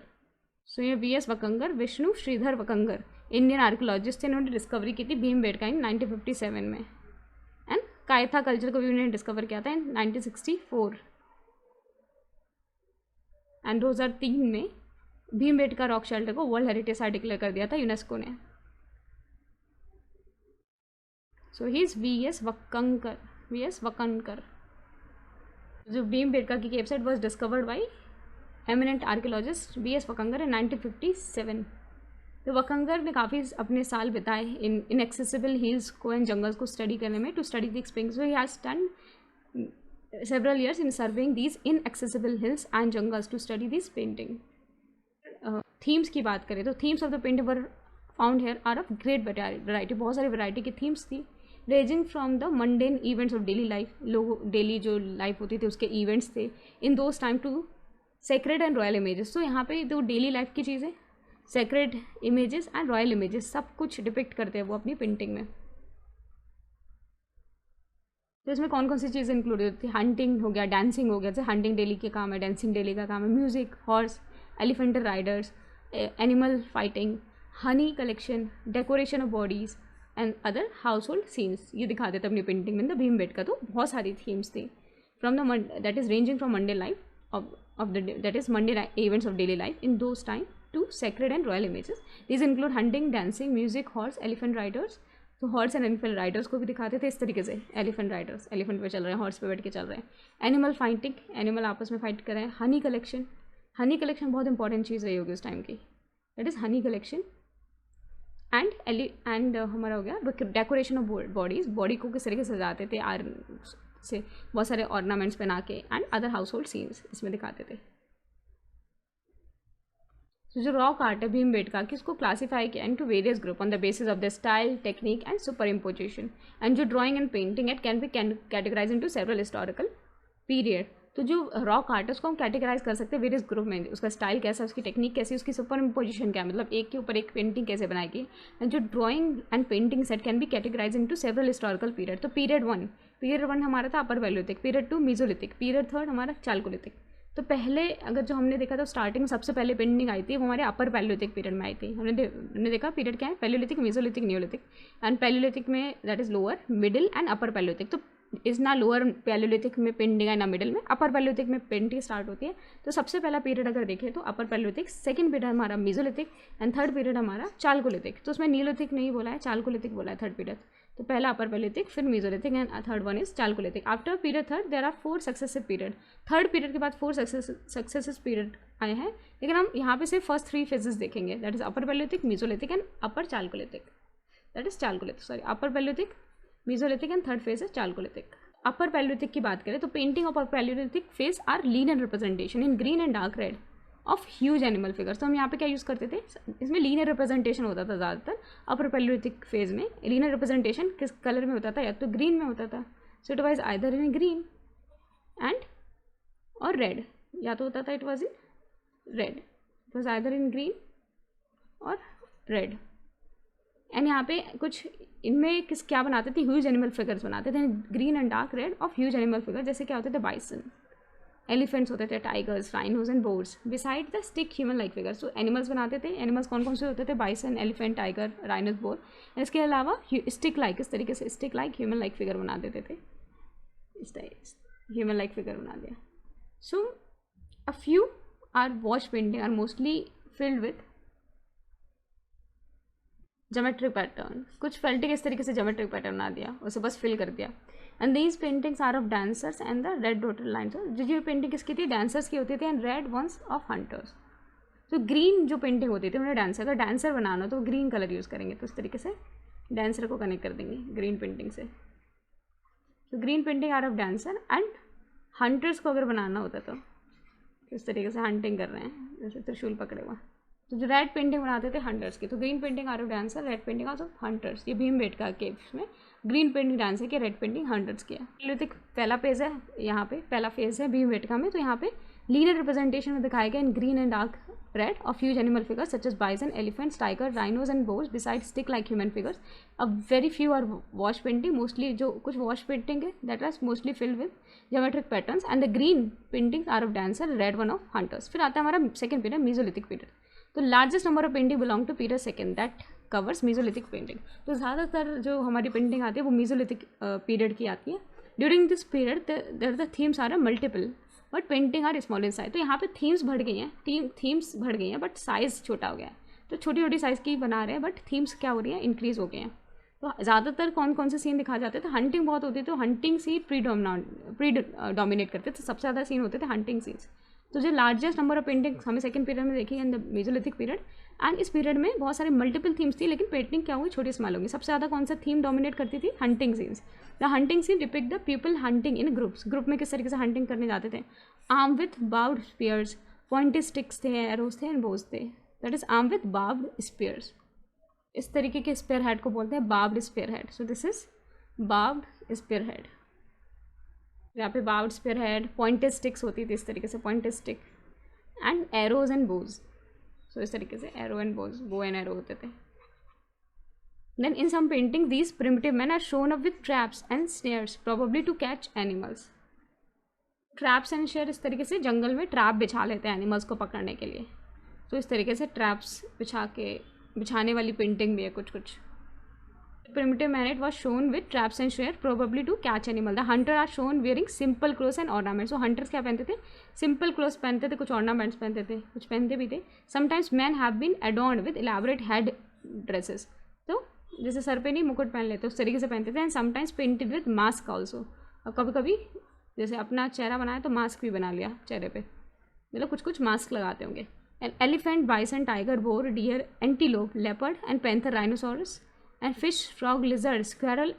So ये V S. Wakankar, Vishnu Shridhar Wakankar, Indian archaeologist थे, इन्होंने डिस्कवरी की थी भीमबेटका इन 1957 में। एंड कायथा कल्चर को भी उन्होंने डिस्कवर किया था इन 1964। एंड 2003 में भीमबेटका रॉक शेल्टर को वर्ल्ड हेरिटेज साइट डिक्लेयर कर दिया था यूनेस्को ने। So he is V S. Wakankar, V S. Wakankar. जो भीमबेटका की cave site was discovered by eminent archaeologist V S. Wakankar in 1957। तो वकंकर ने काफ़ी अपने साल बिताए इन इनएक्सेसिबल हिल्स को एंड जंगल्स को स्टडी करने में, to study the springs. So he has done several years in surveying these inaccessible hills and jungles to study this painting. Themes की बात करें तो themes of the painting were found here are of great variety, बहुत सारी variety की themes थी, ranging from the mundane events of daily life, लोग daily जो लाइफ होती थी उसके events थे, in those time to sacred and royal images। तो यहाँ पे तो डेली लाइफ की चीज़ें, sacred images and royal images सब कुछ डिपिक्ट करते हैं वो अपनी पेंटिंग में। तो इसमें कौन कौन सी चीज़ें इंक्लूड होती है? हंटिंग हो गया, डांसिंग हो गया, जैसे हंटिंग डेली के काम है, डांसिंग डेली का काम है, music, horse, elephant Riders, animal fighting, Honey collection, decoration of bodies and other house hold scenes, ये दिखा देते अपनी पेंटिंग में। द भीमबेटका तो बहुत सारी थीम्स थी, from the that is ranging from Monday life of the that is Monday events of daily life in those time to sacred and royal images. These include hunting, dancing, music, horse, elephant riders. तो horse and elephant Riders को भी दिखाते थे इस तरीके से। Elephant Riders elephant पे चल रहे हैं, हॉर्स पे बैठ के चल रहे हैं। एनिमल फाइटिंग, एनिमल आपस में फाइट कर रहे हैं। हनी कलेक्शन, हनी कलेक्शन बहुत इंपॉर्टेंट चीज़ रही होगी उस टाइम की, that is Honey collection. And हमारा हो गया डेकोरेशन ऑफ बॉडीज़, बॉडी को किस तरीके से सजाते थे आयरन से, बहुत सारे ऑर्नामेंट्स पहना के, and other house hold scenes इसमें दिखाते थे। तो जो रॉक आर्ट है भीमबेटका की, उसको क्लासीफाई किया into various group on the basis of the style, technique and super imposition. And जो drawing and painting it can be categorise into several historical period. तो जो रॉक आर्ट है उसको हम कैटेगराइज कर सकते हैं वेरियस ग्रुप में। उसका स्टाइल कैसा है, उसकी टेक्निक कैसी, उसकी सुपर इम्पोजिशन क्या है, मतलब एक के ऊपर एक पेंटिंग कैसे बनाएगी। एंड जो drawing and painting set can be categorise into several historical period. तो पीरियड वन हमारा था upper palaeolithic, period two mesolithic, period third हमारा चालकोलिथिक। तो पहले अगर जो हमने देखा था स्टार्टिंग में सबसे पहले पेंटिंग आई थी वो हमारे अपर पैलियोलिथिक पीरियड में आई थी। हमने देखा पीरियड क्या है, palaeolithic, mesolithic, neolithic. And palaeolithic में that is lower, middle and upper palaeolithic. तो इस ना लोअर पैलियोलिथिक में पेंटिंग है ना मिडिल में, अपर पैलियोलिथिक में पेंटिंग स्टार्ट होती है। तो सबसे पहला पीरियड अगर देखें तो अपर पैलियोलिथिक, सेकंड पीरियड हमारा मेसोलिथिक एंड थर्ड पीरियड हमारा चालकोलिथिक। तो उसमें नियोलिथिक नहीं बोला है, चालकोलिथिक बोला है थर्ड पीरियड। तो पहला अपर पैलियोलिथिक, फिर mesolithic and third one is chalcolithic. After period third there are 4 successive period. Third period के बाद 4 सक्सेसिव पीरियड आए हैं, लेकिन हम यहाँ पे सिर्फ फर्स्ट 3 फेजेस देखेंगे, that is upper palaeolithic, mesolithic and upper chalcolithic, that is chalcolithic, sorry upper palaeolithic, mesolithic and third phase है चालकोलिथिक। अपर पैलियोलिथिक की बात करें तो painting of upper palaeolithic phase are linear representation in green and dark red of huge animal figures. तो हम यहाँ पे क्या यूज़ करते थे, इसमें लीनियर रिप्रेजेंटेशन होता था ज़्यादातर अपर पैलियोलिथिक फेज में। लीनियर रिप्रेजेंटेशन किस कलर में होता था, या तो ग्रीन में होता था, so it was either in green and और रेड, या तो होता था it was in red, it was either in green और रेड। एंड यहाँ पे कुछ इनमें क्या बनाते थे, ह्यूज एनिमल फिगर्स बनाते थे green and dark red of huge animal figure. जैसे क्या होते थे, बाइसन, एलिफेंट्स होते थे, tigers, rhinos and boars, beside the stick human like figures. तो एनिमल्स बनाते थे, एनिमल्स कौन कौन से होते थे, bison, elephant, tiger, rhinos, boar. इसके अलावा स्टिक लाइक, इस तरीके से stick like human like figure बना देते थे, इस टाइप ह्यूमन लाइक फिगर बना दिया। So a few are wash painting are mostly filled with geometric pattern. कुछ पेंटिंग इस तरीके से ज्योमेट्रिक पैटर्न बना दिया, उसे बस फिल कर दिया। And these paintings are of dancers and the red dotted lines. जो पेंटिंग किसकी थी, डांसर्स की होती थी, and red ones of hunters. तो ग्रीन जो पेंटिंग होती थी उन्हें डांसर, अगर डांसर बनाना तो ग्रीन कलर यूज़ करेंगे, तो इस तरीके से डांसर को कनेक्ट कर देंगे ग्रीन पेंटिंग से। तो green painting are of dancer and hunters को अगर बनाना होता तो इस तरीके से हंटिंग कर रहे हैं, जैसे त्रिशूल पकड़े हुआ। तो जो रेड पेंटिंग बनाते थे हंटर्स की, तो green painting are of dancer, red painting are of hunters. ये भीमबेटका केव्स में ग्रीन पेंटिंग डांसर की, रेड पेंटिंग हंटर्स की है। पैलियोलिथिक पहला पेज है, यहाँ पे पहला फेज है भीमबेटका में। तो यहाँ पे लीनियर रिप्रेजेंटेशन में दिखाया गया in green and dark red of huge animal figures such as bison, elephants, tiger, rhinos and boars beside stick like human figures. अब very few are wash painting, mostly जो कुछ वॉश पेंटिंग है that are mostly filled with geometric patterns. And the green paintings are of dancer, red one of hunters. फिर आता है हमारा second period, mesolithic period. तो largest number of painting belong to period second that covers mesolithic painting. तो ज़्यादातर जो हमारी painting आती है वो मेसोलिथिक पीरियड की आती है। During this period there the themes are multiple but painting are small in size. तो यहाँ पे थीम्स बढ़ गई हैं, थीम्स बढ़ गई हैं बट साइज़ छोटा हो गया है। तो छोटी छोटी साइज़ की बना रहे हैं बट थीम्स क्या हो रही है, इंक्रीज़ हो गए हैं। तो ज़्यादातर कौन कौन से सीन दिखाए जाते थे, हंटिंग बहुत होती थी, तो हंटिंग सीन प्री डोमिनेट करते थे, सबसे ज़्यादा सीन होते थे हंटिंग सीन्स। तो जो लार्जेस्ट नंबर ऑफ पेंटिंग्स हमें सेकंड पीरियड में देखी in the Mesolithic period. And इस पीरियड में बहुत सारे मल्टीपल थीम्स थी, लेकिन पेंटिंग क्या हुई, छोटी स्मॉल होगी। सबसे ज़्यादा कौन सा थीम डोमिनेट करती थी, hunting scenes. The hunting scene depict the people hunting in groups. Group में किस तरीके से हंटिंग करने जाते थे, arm with barbed spears, pointed sticks थे, एरोज थे एंड बोज थे, that is arm with barbed spears. इस तरीके के स्पेयर हेड को बोलते हैं barbed spear head. So this is barbed spear head. यहाँ पे barbed spear head, pointed sticks होती थी इस तरीके से, pointed stick and arrows and bows. So इस तरीके से arrow and Bhoj, bow and arrow होते थे। Then in some painting these primitive man are shown up with traps and snares probably to catch animals. Traps and snare, इस तरीके से जंगल में trap बिछा लेते हैं एनिमल्स को पकड़ने के लिए। तो इस तरीके से ट्रैप्स बिछाने वाली पेंटिंग भी है कुछ कुछ। Primitive man it was shown with traps and snare probably to catch animal. The hunter are shown wearing simple clothes and ornaments. So hunters क्या पहनते थे, simple clothes पहनते थे, कुछ ornaments पहनते थे, कुछ पहनते भी थे। Sometimes men have been adorned with elaborate head dresses. तो जैसे सर पे नहीं मुकुट पहन लेते उस तरीके से पहनते थे। And sometimes painted with mask also. अब कभी कभी जैसे अपना चेहरा बनाया तो मास्क भी बना लिया चेहरे पे, मतलब कुछ कुछ मास्क लगाते होंगे। And elephant, bison, tiger, boar, deer, antelope, leopard and panther, rhinoceros and fish, frog, lizard, squirrel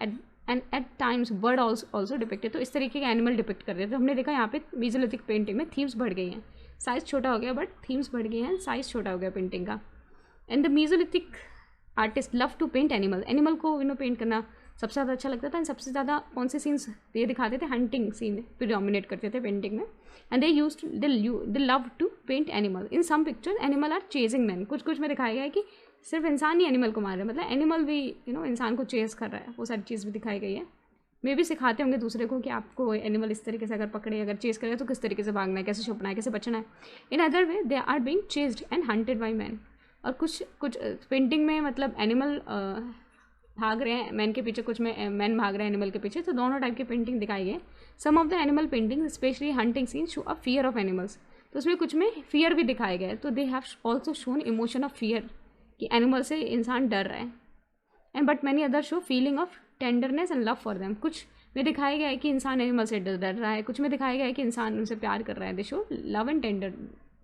and at times bird also depicted। तो इस तरीके के एनिमल डिपिक्ट करते थे। तो हमने देखा यहाँ पे मेसोलिथिक पेंटिंग में थीम्स बढ़ गई हैं, साइज़ छोटा हो गया बट थीम्स बढ़ गई हैं, साइज़ छोटा हो गया पेंटिंग का। And the mesolithic artist love to paint animal. Animal को पेंट करना सबसे ज़्यादा अच्छा लगता था। एंड सबसे ज़्यादा कौन से सीन्स ये दिखाते थे, हंटिंग सीन प्रीडोमिनेट करते थे पेंटिंग में। And they love to paint animal. In some picture animal are chasing man. कुछ कुछ में दिखाया गया है कि सिर्फ इंसान ही एनिमल को मार रहा है, मतलब एनिमल भी इंसान को चेज कर रहा है, वो सारी चीज़ भी दिखाई गई है। मे भी सिखाते होंगे दूसरे को कि आपको एनिमल इस तरीके से अगर पकड़े, अगर चेज करे तो किस तरीके से भागना है, कैसे छुपना है, कैसे बचना है. In other way they are being chased and hunted by man. और कुछ पेंटिंग में मतलब एनिमल भाग रहे हैं मैन के पीछे, कुछ में मैन भाग रहे हैं एनिमल के पीछे. तो दोनों टाइप की पेंटिंग दिखाई गई. Some of the animal painting specially hunting scene show a fear of animals. तो उसमें कुछ में फियर भी दिखाए गए. तो they have also shown emotion of fear कि एनिमल से इंसान डर रहा है. And but many other show feeling of tenderness and love for them. कुछ में दिखाया गया है कि इंसान एनिमल से डर रहा है, कुछ में दिखाया गया है कि इंसान उनसे प्यार कर रहा है. दे show love and tender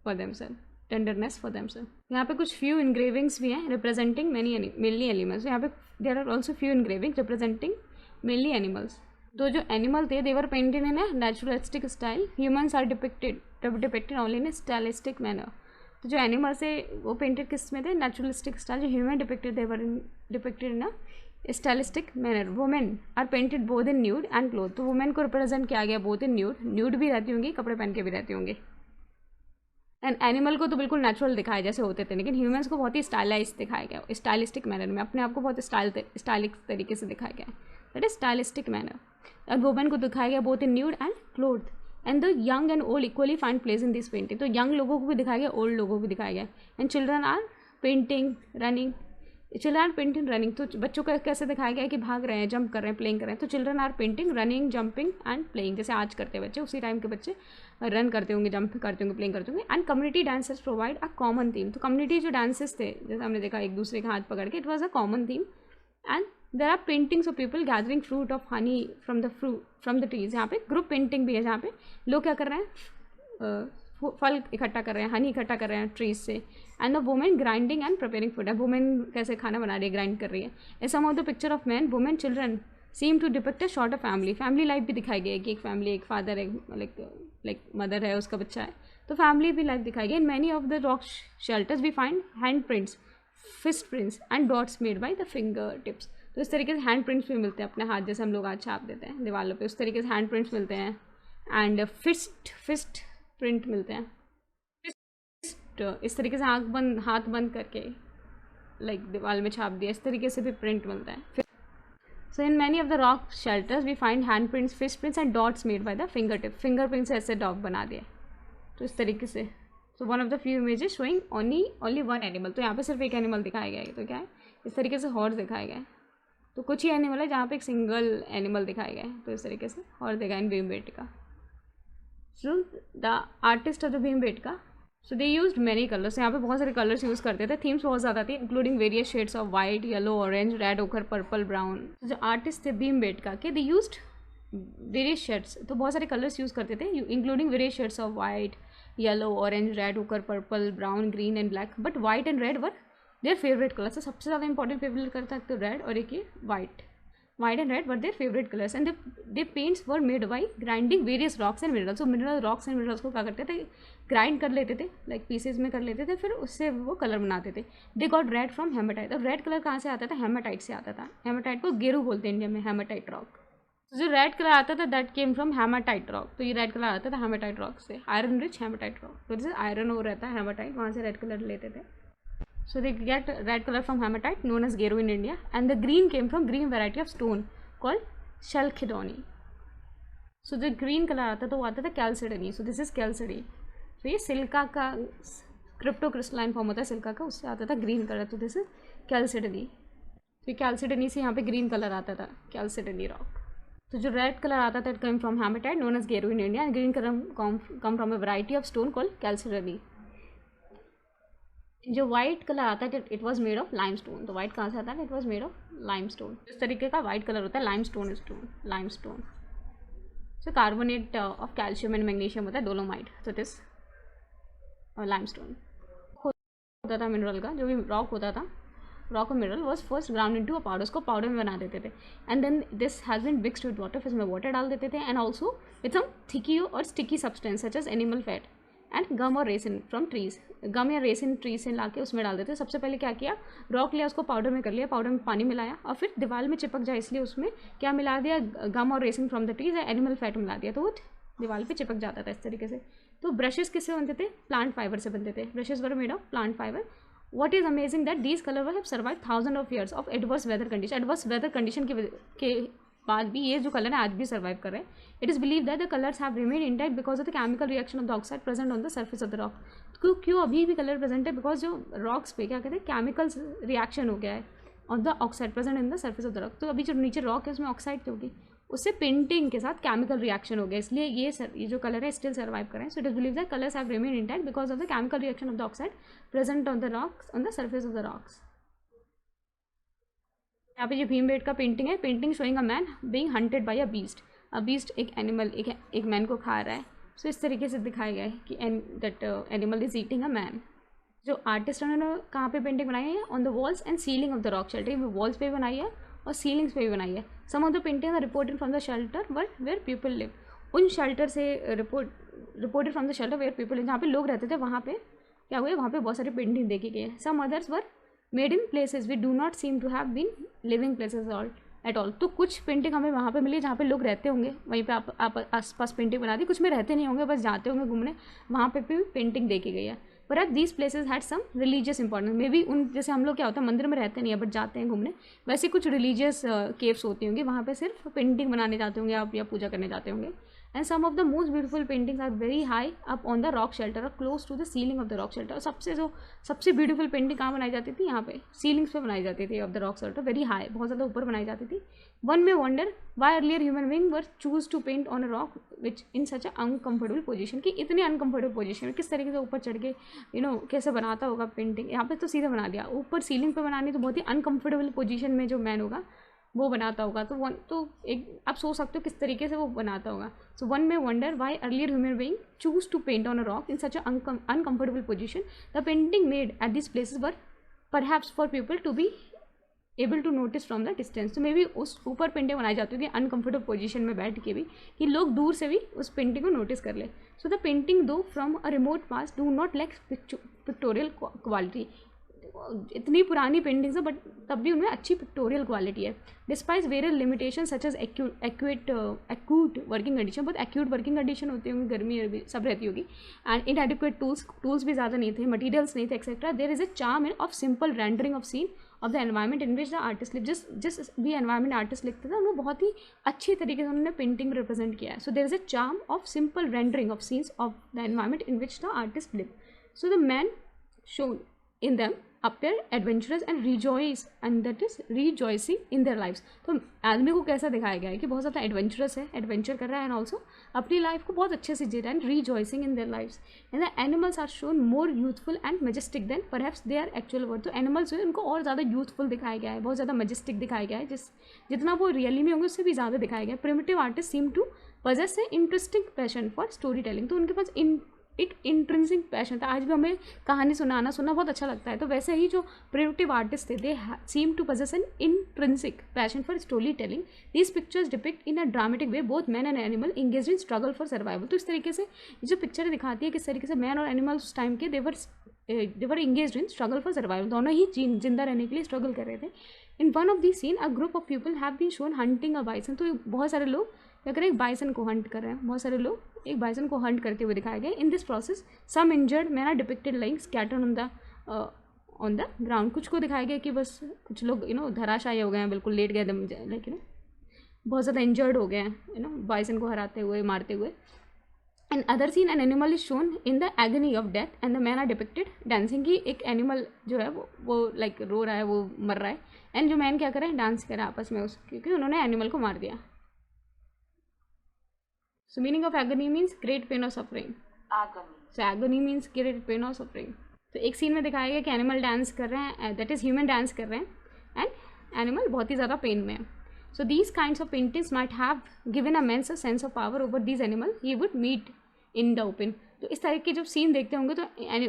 for them self, tenderness for them self. यहाँ पे कुछ फ्यू इनग्रेविंग्स भी हैं रिप्रेजेंटिंग मेनली एनिमल्स. यहाँ पे there are also few engraving representing mainly animals. तो जो एनिमल थे they were painted in a naturalistic style. Humans are depicted only in a stylistic manner. तो जो एनिमल्स है वो पेंटेड किस में थे, नेचुरलिस्टिक स्टाइल. जो human depicted they were depicted in a stylistic manner. Women are painted both in nude and cloth. तो women को रिप्रेजेंट किया गया बोथ इन न्यूड भी रहती होंगी, कपड़े पहन के भी रहती होंगे. एंड एनिमल को तो बिल्कुल नेचुरल दिखाया जैसे होते थे, लेकिन ह्यूमन्स को बहुत ही स्टाइलाइज दिखाया गया, स्टाइलिस्टिक मैनर में. अपने आप को बहुत स्टाइलिक तरीके से दिखाया गया, दैट इज स्टाइलिस्टिक मैनर. और वुमेन को दिखाया गया both in nude and cloth. And the young and old equally find place in this painting. तो यंग लोगों को भी दिखाया गया, ओल्ड लोगों को भी दिखाया गया. And children are painting running. Children are painting running. तो बच्चों को कैसे दिखाया गया है कि भाग रहे हैं, जंप कर रहे हैं, प्लेइंग कर रहे हैं. तो children are painting running jumping and playing. जैसे आज करते हैं बच्चे, उसी टाइम के बच्चे रन करते होंगे, जंप करते होंगे, प्लेइंग करते होंगे. And community dances provide a common theme. तो कम्युनिटी जो डांसेस थे जैसे हमने देखा एक दूसरे के हाथ पकड़ के, it was a common theme. And there are paintings of people gathering fruit of honey from the trees. यहाँ पे ग्रुप पेंटिंग भी है जहाँ पे लोग क्या कर रहे हैं, फल इकट्ठा कर रहे हैं, हनी इकट्ठा कर रहे हैं ट्रीज से. And the women grinding and preparing food. है वुमेन कैसे खाना बना रही है, ग्राइंड कर रही है. A some of the picture of man women children seem to depict a short of family life भी दिखाई गई है कि एक फैमिली, एक फादर, एक लाइक मदर है, उसका बच्चा है. तो फैमिली भी लाइफ दिखाई गई. In many of the rock shelters we find hand prints, fist prints and dots made by the finger tips. तो इस तरीके से हैंड प्रिंट्स भी मिलते हैं अपने हाथ, जैसे हम लोग आज छाप देते हैं दीवारों पे, उस तरीके से हैंड प्रिंट्स मिलते हैं. एंड फिस्ट प्रिंट मिलते हैं. इस तरीके से हाथ बंद करके लाइक दीवार में छाप दिया, इस तरीके से भी प्रिंट मिलता है. So in many of the rock shelters we find hand prints, fist prints and dots made by the finger tip. Finger print से ऐसे डॉग बना दिया. तो इस तरीके से. So one of the few images showing only one animal. तो यहाँ पे सिर्फ एक एनिमल दिखाया गया है. तो क्या है, इस तरीके से हॉर्स दिखाया गया है. तो कुछ ही एनिमल है जहाँ पे एक सिंगल एनिमल दिखाया गया है. तो इस तरीके से हॉर्स दिखाया in Bhimbetka. So the artist of the Bhimbetka, so they used many colours. यहाँ पे बहुत सारे कलर्स यूज़ करते थे. थीम्स बहुत ज़्यादा थी, including various shades of white, yellow, orange, red, ochre, purple, brown. जो आर्टिस्ट थे भीमबेटका के, दे यूज्ड वेरियस शेड्स. तो बहुत सारे कलर्स यूज़ करते थे, including various shades of white, yellow, orange, red, ochre, purple, brown, green and black. But white and red were their favourite colours. तो सबसे ज़्यादा इंपॉर्टेंट फेवरेट कलर था तो रेड और एक ये white. White and red were their favorite colors, and their paints were made by grinding various rocks and minerals. So mineral rocks and minerals को क्या करते थे, ग्राइंड कर लेते थे, लाइक पीसेज में कर लेते थे, फिर उससे वो कलर बनाते थे. They got red from haematite. और रेड कलर कहाँ से आता था, हेमाटाइट से आता था. हेमाटाइट को गेरू बोलते हैं इंडिया में, हेमाटाइट रॉक. तो जो रेड कलर आता था that came from haematite rock. तो ये रेड कलर आता था हेमाटाइट रॉक से, आयरन रिच हेमाटाइट रॉक. तो जैसे आयरन वो रहता है हेमाटाइट, वहाँ से रेड कलर लेते थे. So they get red color from hematite known as Geru in India, and the green came from green variety of stone called chalcedony. So the green color आता तो वो आता था chalcedony. So this is chalcedony. तो ये सिल्का का crypto crystalline form होता है सिल्का का, उससे आता था ग्रीन कलर. तो दिस इज chalcedony. तो chalcedony से यहाँ पे ग्रीन कलर आता था, chalcedony रॉक. तो जो रेड कलर आता था come from hematite known as geru in India, and green colour come from a variety of stone called chalcedony. जो वाइट कलर आता है it was made of limestone. तो वाइट कहाँ से आता है, it was made of limestone. इस तरीके का वाइट कलर होता है limestone. Limestone so carbonate of calcium and magnesium होता है डोलोमाइट. तो दिस लाइमस्टोन होता था मिनरल का, जो भी रॉक होता था, रॉक और mineral was first ground into a powder. उसको पाउडर में बना देते थे, and then this has been mixed with water. फिर इसमें वाटर डाल देते थे, and also with some thick और sticky substance such as animal fat and gum और रेसिन फ्रॉम ट्रीज. गम या रेसिन ट्रीज से ला के उसमें डाल देते. सबसे पहले क्या किया, रॉक लिया, उसको पाउडर में कर लिया, पाउडर में पानी मिलाया, और फिर दीवार में चिपक जाए इसलिए उसमें क्या मिला दिया, गम और रेसिन फ्रॉम द ट्रीज या एनिमल फैट मिला दिया. तो वो दीवार पे चिपक जाता था इस तरीके से. तो ब्रशेस किससे बनते थे, प्लांट फाइबर से बनते थे. Brushes were made of plant fibre. What is amazing that these colors have survived thousands of years of adverse weather condition. Adverse weather condition के बाद भी ये जो कलर है आज भी सर्वाइव कर रहे हैं. It is believe that the colours have remain intact because of the chemical reaction of the oxide present on the surface of the rock. क्यों अभी भी कलर प्रेजेंट है? बिकॉज जो रॉक्स पे क्या कहते हैं केमिकल रिएक्शन हो गया है on the oxide present in the surface of the rock. तो अभी जो नीचे रॉक है उसमें ऑक्साइड होगी, उससे पेंटिंग के साथ केमिकल रिएक्शन हो गया, इसलिए ये जो कलर है स्टिल सर्वाइव करें. So it is believe that colours have remain intact because of the chemical reaction of the oxide present on the rocks on the surface of the rocks. यहाँ पे जो भीमबेटका पेंटिंग है, painting showing a man being hunted by a beast. A beast एक animal एक man को खा रहा है. सो इस तरीके से दिखाया गया है कि that animal is eating a man. जो आर्टिस्ट उन्होंने कहाँ पे पेंटिंग बनाई है? On the walls and ceiling of the rock shelter. Walls पे भी बनाई है और सीलिंग्स पे भी बनाई है. Some of the painting are reported from the shelter but where people live. उन शेल्टर से reported from the shelter where people live, जहाँ पे लोग रहते थे वहाँ पे क्या हुआ, वहाँ पे बहुत सारी पेंटिंग देखी गई है. Some others were made in places we do not seem to have been living places at all. तो कुछ पेंटिंग हमें वहाँ पे मिली जहाँ पे लोग रहते होंगे, वहीं पे आप आस पास पेंटिंग बना दी. कुछ में रहते नहीं होंगे, बस जाते होंगे घूमने, वहाँ पे भी पेंटिंग देखी गई है. पर अब these places had some religious importance. May be उन जैसे हम लोग क्या होता है मंदिर में रहते नहीं है बट जाते हैं घूमने, वैसे कुछ रिलीजियस केव्स होती होंगी, वहाँ पे सिर्फ पेंटिंग बनाने जाते होंगे आप या पूजा करने जाते होंगे. And some of the most beautiful paintings are very high up on the rock shelter और close to the ceiling of the rock shelter. सबसे ब्यूटीफुल पेंटिंग कहाँ बनाई जाती थी? यहाँ पे सीलिंग्स पे बनाई जाती थी of the rock shelter, very high, बहुत ज़्यादा ऊपर बनाई जाती थी. One may wonder why earlier human being were choose to paint on a rock which in such a uncomfortable position. कि इतने अनकम्फर्टेबल पोजीशन में किस तरीके से ऊपर चढ़ के कैसे बनाता होगा पेंटिंग. यहाँ पे तो सीधा बना दिया, ऊपर सीलिंग पे बनानी तो बहुत ही अनकम्फर्टेबल पोजीशन में जो मैन होगा वो बनाता होगा. तो एक आप सोच सकते हो किस तरीके से वो बनाता होगा. So one may wonder why earlier human being choose to paint on a rock in such a uncomfortable position. The painting made at this places were perhaps for people to be able to notice from the distance. तो may B उस ऊपर painting बनाई जाती होगी uncomfortable position में बैठ के भी, कि लोग दूर से भी उस पेंटिंग को नोटिस कर ले. So the painting though from a remote past do not lack pictorial quality. इतनी पुरानी पेंटिंग्स है बट तब भी उनमें अच्छी पिक्टोरियल क्वालिटी है. Despite various limitation such as acute working condition. बहुत एक्यूट वर्किंग कंडीशन होती होंगी, गर्मी सब रहती होगी. एंड इनएडिक्वेट टूल्स भी ज़्यादा नहीं थे, मटीरियल्स नहीं थे etcetera. There is a charm of simple rendering of scene of the environment in which the artist live. जिस भी एनवायरमेंट आर्टिस्ट लिखते थे उन्होंने बहुत ही अच्छी तरीके से उन्होंने पेंटिंग रिप्रेजेंट किया है. So there is a charm of simple rendering of scenes of the environment in which the artist live. So the man shown in them appear adventurous and rejoice, and that is rejoicing in their lives. तो आदमी को कैसा दिखाया गया है कि बहुत ज़्यादा एडवेंचरस है, एडवेंचर कर रहा है, एंड ऑल्सो अपनी लाइफ को बहुत अच्छे से जी रहा है, and rejoicing in their lifes. And the animals are shown more youthful and majestic than perhaps they are actual world. तो एनिमल्स जो है उनको और ज़्यादा यूथफुल दिखाया गया है, बहुत ज़्यादा मेजेस्टिक दिखाया गया है, जितना वो रियली में होंगे उससे भी ज़्यादा दिखाया गया है. Primitive artist seem to possess a interesting passion for story telling. तो उनके पास एक इंट्रिंसिक पैशन था. आज भी हमें कहानी सुनना बहुत अच्छा लगता है. तो वैसे ही जो प्रिमिटिव आर्टिस्ट थे, they seem to possess an intrinsic passion for story telling. These pictures depict in a dramatic way both man and animal engage in struggle for survival. तो इस तरीके से ये जो पिक्चर दिखाती है किस तरीके से मैन और एनिमल उस टाइम के they were engage in struggle for survival. दोनों ही जिंदा रहने के लिए स्ट्रगल कर रहे थे. In one of the scene a group of people have been shown hunting a bison. तो बहुत सारे लोग क्या करें, एक बाइसन को हंट कर रहे हैं. बहुत सारे लोग एक बाइसन को हंट करते हुए दिखाए गए. In this process some injured man are depicted like scattered on the ground. कुछ को दिखाया गया कि बस कुछ लोग धराशायी हो गए हैं, बिल्कुल लेट गए लाइक बहुत ज़्यादा इंजर्ड हो गए हैं बाइसन को हराते हुए, मारते हुए. And other scene an animal is shown in the agony of death and the man are depicted dancing. की एक एनिमल जो है वो लाइक रो रहा है, वो मर रहा है, एंड जो मैन क्या कर रहे हैं, डांस कर रहा है आपस में क्योंकि उन्होंने एनिमल को मार दिया. So meaning of agony means great pain or suffering. So agony means great pain or suffering. तो एक सीन में दिखाया गया कि एनिमल डांस कर रहे हैं, दैट इज ह्यूमन डांस कर रहे हैं, एंड एनिमल बहुत ही ज़्यादा पेन में है. So these kinds of paintings might have given a man a sense of power over these animal he would meet in the open. तो इस तरह के जब सीन देखते होंगे तो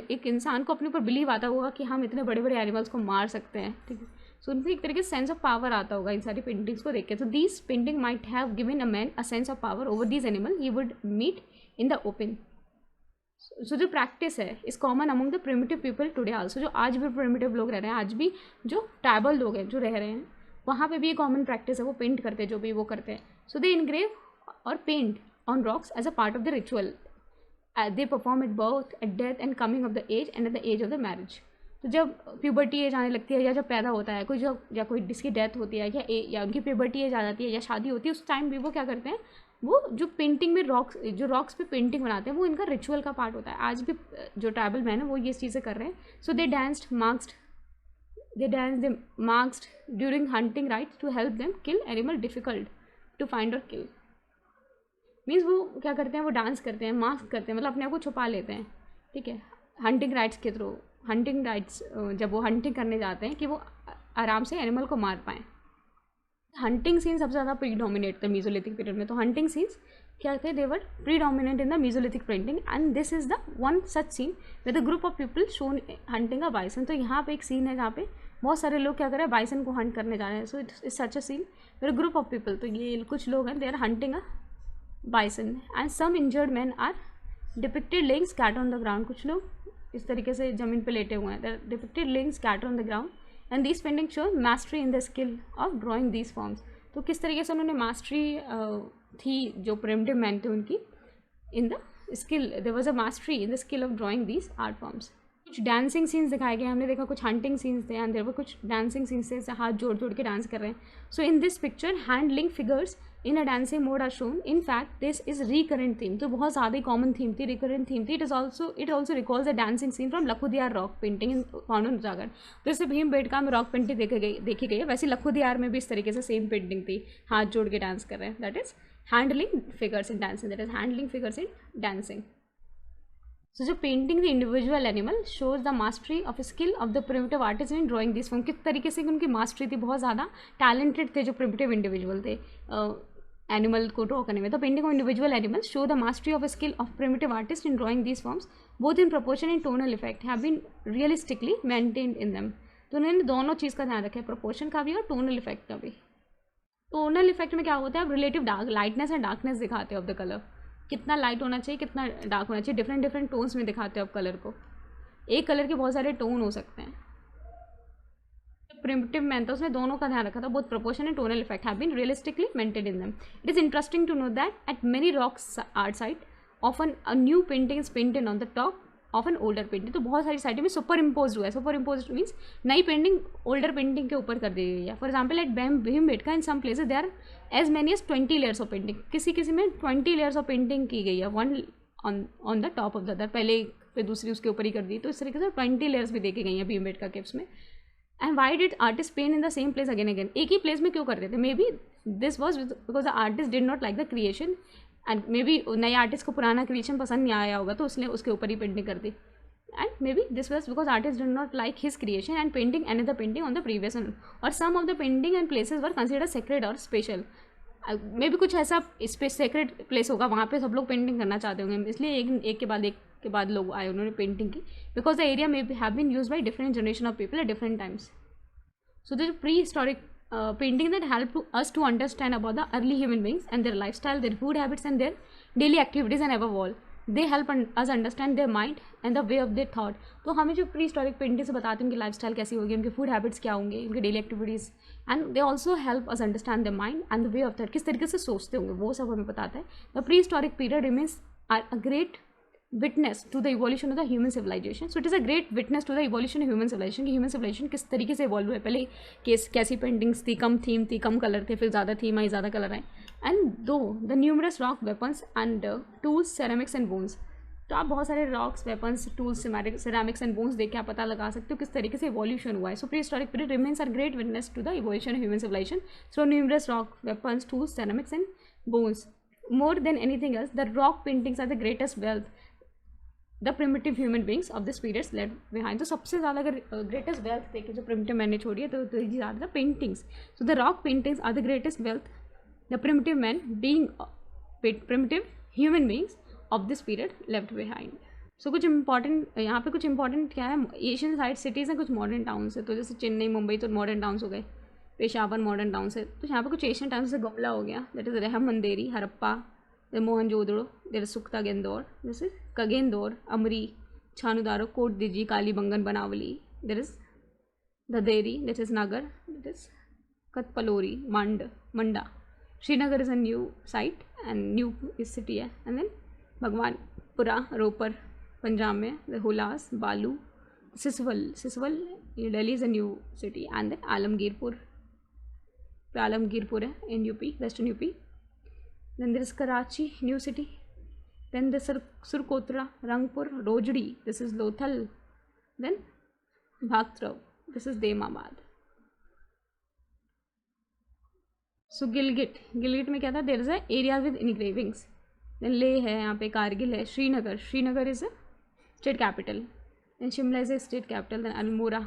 एक इंसान को अपने ऊपर बिलीव आता होगा कि हम इतने बड़े बड़े एनिमल्स को मार सकते हैं. ठीक है, सो उनसे एक तरीके से सेंस ऑफ पावर आता होगा इन सारी पेंटिंग्स को देख के. तो these painting might have given a man a sense of power over these animal he would meet in the open. So जो प्रैक्टिस है is common among the primitive people today also. जो आज भी primitive लोग रह रहे हैं, आज भी जो ट्राइबल लोग हैं जो रह रहे हैं, वहाँ पे भी ये कॉमन प्रैक्टिस है, वो पेंट करते हैं, जो भी वो करते हैं. सो दे इनग्रेव और paint on rocks as a part of the ritual. They perform at birth, at death and coming of the age and at the age of the marriage. तो जब प्यूबर्टी एज आने लगती है या जब पैदा होता है कोई, जो या कोई जिसकी डेथ होती है या उनकी प्यूबर्टी एज आ जाती है या शादी होती है, उस टाइम भी वो क्या करते हैं, वो जो पेंटिंग में रॉक्स पे पेंटिंग बनाते हैं, वो इनका रिचुअल का पार्ट होता है। आज भी जो ट्राइबल मैन है वो ये चीज़ें कर रहे हैं। So they marked during hunting rites to help them kill animal difficult to find और किल। मीन्स वो क्या करते हैं, वो डांस करते हैं, मास्क करते हैं, मतलब अपने आप को छुपा लेते हैं, ठीक है, हंटिंग राइट्स के थ्रू। हंटिंग राइट्स जब वो हंटिंग करने जाते हैं कि वो आराम से एनिमल को मार पाएँ। हंटिंग सीन सबसे ज़्यादा प्रीडोमिनेट थे मीजोलिथिक पीरियड में। तो हंटिंग सीन्स क्या थे, they were predominant in the Mesolithic painting and this is the one such scene with a group of people shown hunting a bison. तो यहाँ पे एक सीन है जहाँ पे बहुत सारे लोग क्या कर रहे हैं, बाइसन को हंट करने जा रहे हैं। So it's such a scene with a group of people. तो ये कुछ लोग हैं, they are hunting a bison and some injured man are depicted laying scatter on the ground. कुछ लोग इस तरीके से ज़मीन पे लेटे हुए हैं, they are depicted laying scatter on the ground and this painting show mastery in the skill of drawing these forms. तो किस तरीके से उन्होंने मास्टरी थी, जो प्रिमिटिव मैन थे उनकी, in the skill, there was a mastery in the skill of drawing these art forms. कुछ डांसिंग सीन्स दिखाए गए, हमने देखा कुछ हंटिंग सीन्स थे एंड देयर वर कुछ डांसिंग सीन्स थे, हाथ जोड़ जोड़ के डांस कर रहे हैं। So in this picture handling figures in a dancing mode are shown. In fact this is recurrent theme. तो बहुत ज़्यादा ही कॉमन थीम थी, रिकरेंट थीम थी। It also recalls a dancing scene from Lakhudiyar rock painting in found in उजागर। तो जैसे भीमबेटका में रॉक पेंटिंग देखी गई है, वैसे लखुदियार में भी इस तरीके से सेम पेंटिंग थी, हाथ जोड़ के डांस कर रहे हैं। That is handling figures in dancing, that is handling figures in dancing. So जो painting the individual animal shows the mastery of skill of the primitive artist in drawing this form. किस तरीके से उनकी mastery थी, बहुत ज़्यादा talented थे जो प्रिमिटिव इंडिविजुअल थे एनिमल को ड्रॉ करने में। तो painting of individual animal show the mastery of skill of primitive artist in drawing these forms both in proportion and tonal effect have been realistically maintained in them. तो उन्होंने दोनों चीज़ का ध्यान रखा है, प्रोपोर्शन का भी और टोनल इफेक्ट का भी। टोनल इफेक्ट में क्या होता है, आप relative dark lightness and darkness दिखाते हो ऑफ द कलर, कितना लाइट होना चाहिए, कितना डार्क होना चाहिए, डिफरेंट डिफरेंट टोन्स में दिखाते हो आप कलर को। एक कलर के बहुत सारे टोन हो सकते हैं। प्रिमिटिव मैन था, उसने दोनों का ध्यान रखा था, both proportion and tonal effect have been realistically maintained in them. It is interesting to know that at many rocks art site often a new painting is painted on the top of an older painting. तो बहुत सारी साइटों में superimpose हुआ है। Superimpose means नई painting older painting के ऊपर कर दी गई है। For example at Bhimbetka in some places they are as many as 20 layers of painting. किसी में 20 लेयर्स ऑफ पेंटिंग की गई है, one on the top of the other, पहले पे दूसरी उसके ऊपर ही कर दी। तो इस तरीके से 20 लेयर्स भी देखी गई हैं भीमबेटका केव्स में। And why did artist paint in the same place again again, एक ही प्लेस में क्यों करते थे? Maybe this was because the artist did not like the creation and maybe नए आर्टिस्ट को पुराना क्रिएशन पसंद नहीं आया होगा, तो उसने उसके ऊपर ही पेंटिंग कर दी। And maybe this was because artist did not like his creation and painting another painting on the previous one, और some of the painting and places were consider sacred और स्पेशल। मे बी कुछ ऐसा sacred place होगा, वहाँ पे सब लोग painting करना चाहते होंगे, इसलिए एक के बाद लोग आए, उन्होंने पेंटिंग की, because the area may have been used by different generation of people at different times. So the prehistoric painting that help to us to understand about the early human beings and their lifestyle, their food habits and their daily activities and above all, they help us understand their mind and the way of their thought. तो हमें जो pre historic painting से बताते हैं उनकी lifestyle कैसी होगी, उनके फूड हैबिट्स क्या होंगे, उनके daily activities, and they also help us understand their mind and the way of thought, किस तरीके से सोचते होंगे, वो सब हमें बताता है। The pre historic period remains are a great witness to the evolution of the human civilization. So it is a great witness to the evolution of human civilization कि human civilization किस तरीके से इवॉल्व हुए। पहले कैसी paintings थी, कम theme थी, कम colour थे, फिर ज़्यादा थीम आई, ज़्यादा कलर आए। एंड दो the numerous rock weapons and tools, ceramics and bones. तो आप बहुत सारे rocks, weapons, tools, ceramics and bones देख के आप पता लगा सकते हो किस तरीके से इवोल्यूशन हुआ है। So pre historic period remains are great witness to the evolution of human civilization through numerous rock weapons, tools, ceramics and bones. More than anything else the rock paintings are the greatest wealth the primitive human beings of this periods left behind. तो सबसे ज़्यादा अगर greatest wealth देखें जो primitive man ने छोड़ी है, तो these are the paintings. So the rock paintings are the greatest wealth the primitive man being primitive human beings of this period left behind. So कुछ इंपॉर्टेंट यहाँ पे कुछ इंपॉर्टेंट क्या है, एशियन साइड सिटीज़ हैं, कुछ मॉडर्न टाउन्स है। तो जैसे चेन्नई, मुंबई तो मॉडर्न टाउन्स हो गए, पेशावर मॉडर्न टाउन्स है। तो यहाँ पे कुछ एशियन टाउन्स से गुमला हो गया, that is Rehman Dheri, Harappa, Mohenjodaro, there is सुक्ता गेंदौर, जैसे कगेंदौर, अमरी, छानुदारो, कोट दिजी, कालीबंगन, बनावली, देर इज ददेरी, दिस इज नगर, दिट इज कतपलोरी, Manda. Srinagar is a new site and new इस सिटी है। एंड देन भगवानपुरा, रोपर पंजाब में, Hulas, Balu, Siswal Delhi is a new city, and then Alamgirpur है in UP, western UP. Then there is Karachi, new city. Then the सुरकोतरा, Rangpur, Rojdi, this is Lothal. Then Bhagatrav, this is Daimabad. So Gilgit में क्या था, there is a area with engravings. Then Leh है यहाँ पे, कारगिल है, Srinagar is a state capital. Then Shimla is a state capital. Then Almora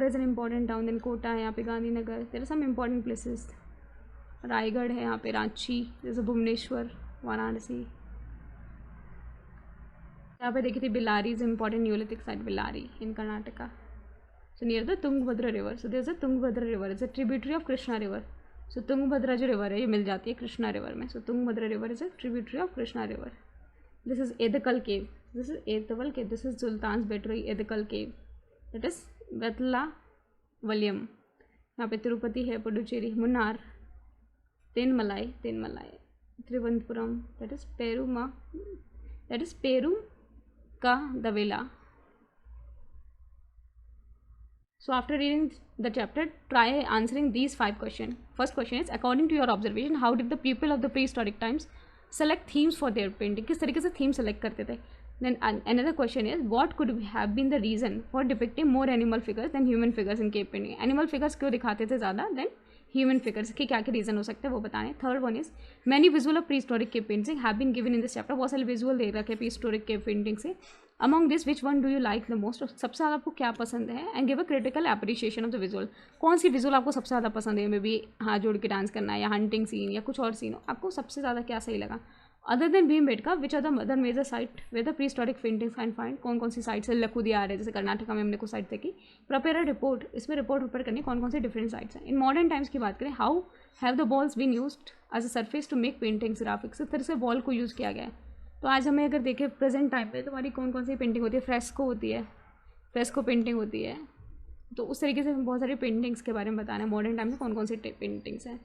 is an important town. Then Kota है यहाँ पे, Gandhinagar. There are some important places. Raigarh है यहाँ पे, रांची, जैसे भुवनेश्वर, वाराणसी. यहाँ पे देखी थी Bellary is important neolithic site, Bellary in Karnataka. So near the Tungabhadra river. So there is a Tungabhadra river, is a tributary of Krishna river. So Tungabhadra जो रिवर है ये मिल जाती है कृष्णा रिवर में. So Tungabhadra river is a tributary of Krishna river. This is Edakkal cave. This is Sultan's Bathery Edakkal cave. That is Betla वलियम. यहाँ पे तिरुपति है, पुडुचेरी, मुन्नार, तेनमलाई, त्रिवंतपुरम, दैट इज पेरू का दवेला. So after reading the chapter, try answering these 5 questions. First question is, according to your observation, how did the people of the prehistoric times select themes for their painting? किस तरीके से theme select करते थे? Then another question is, what could have been the reason for depicting more animal figures than human figures in cave painting? Animal figures क्यों दिखाते थे ज़्यादा than human figures के क्या क्या reason हो सकते हैं वो बताने. Third one is, many visual of prehistoric cave painting have been given in this chapter. बहुत सारे visual दे रखे prehistoric cave painting से. Among this, which one do you like the most? सबसे ज़्यादा आपको क्या पसंद है? And give a critical appreciation of the visual. कौन सी visual आपको सबसे ज़्यादा पसंद है? मे बी हाथ जोड़ के डांस करना, या हंटिंग सीन, या कुछ और सीन हो, आपको सबसे ज़्यादा क्या सही लगा? Other than Bhimbetka, which are the other major site where the prehistoric paintings can find? कौन कौन सी साइट्स है? लखुदियार है, जैसे कर्नाटका में हमने कुछ साइट देखी. प्रिपेयर अ रिपोर्ट, इसमें रिपोर्ट प्रिपेयर करनी कौन कौन सी डिफरेंट साइट्स हैं. इन मॉडर्न टाइम्स की बात करें, how have the walls been used as a surface to make paintings graphics? इस तरह से बॉल को यूज़ किया गया है. तो आज हमें अगर देखें प्रेजेंट टाइम पे, तो हमारी कौन कौन सी पेंटिंग होती है? फ्रेस्को पेंटिंग होती है. तो उस तरीके से बहुत सारी पेंटिंग्स के बारे में बताना है. मॉडर्न टाइम में कौन कौन सी पेंटिंग्स हैं.